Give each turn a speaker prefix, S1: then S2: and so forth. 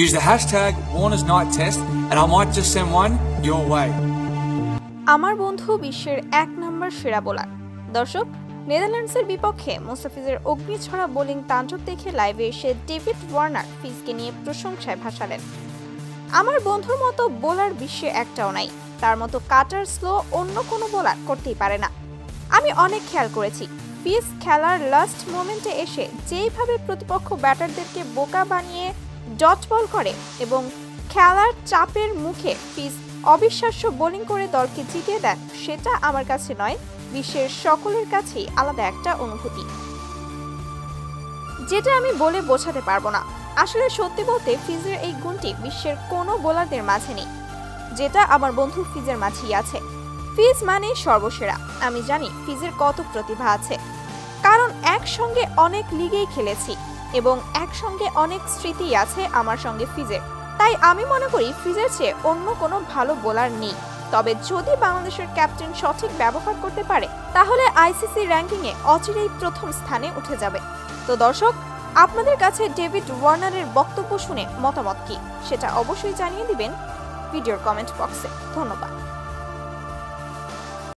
S1: Use the hashtag WarnersNightTest and I might just send one your way.
S2: আমার বন্ধু বিশ্বের 1 নম্বর সেরা বোলার। দর্শক, নেদারল্যান্ডসের বিপক্ষে মুস্তাফিজের অগ্নিছড়া বোলিং তাণ্ডব দেখে লাইভে এসে ডেভিড ওয়ার্নার ফিজকে নিয়ে প্রশংসায় ভাসালেন। আমার বন্ধুর মতো বোলার বিশ্বে একটাও নাই, তার মতো কাটার স্লো অন্য কোনো বোলার করতেই পারে না। আমি অনেক খেয়াল করেছি, ফিজ খেলার লাস্ট মোমেন্টে এসে যেইভাবে প্রতিপক্ষ ব্যাটারদেরকে বোকা বানিয়ে ডট বল করে এবং খেলার চাপের মুখে ফিজ অবিশ্বাস্য বোলিং করে দলকে জিতিয়ে দেন, সেটা আমার কাছে নয়, বিশ্বের সকলের কাছেই আলাদা একটা অনুভূতি, যেটা আমি বলে বোঝাতে পারবো না। আসলে সত্যি বলতে ফিজের এই গুণটি বিশ্বের কোনো বোলারদের মাঝে নেই, যেটা আমার বন্ধু ফিজের মাঝেই আছে। ফিজ মানে সর্বসেরা। আমি জানি ফিজের কত প্রতিভা আছে, কারণ একসঙ্গে অনেক লিগেই খেলেছি এবং একসঙ্গে অনেক স্মৃতি আছে আমার সঙ্গে ফিজের। তাই আমি মনে করি ফিজের চেয়ে অন্য কোনো ভালো বোলার নেই। তবে যদি বাংলাদেশের ক্যাপ্টেন সঠিক ব্যবহার করতে পারে, তাহলে আইসিসি র্যাঙ্কিংয়ে অচিরেই প্রথম স্থানে উঠে যাবে। তো দর্শক, আপনাদের কাছে ডেভিড ওয়ার্নারের বক্তব্য শুনে মতামত কি, সেটা অবশ্যই জানিয়ে দিবেন ভিডিওর কমেন্ট বক্সে। ধন্যবাদ।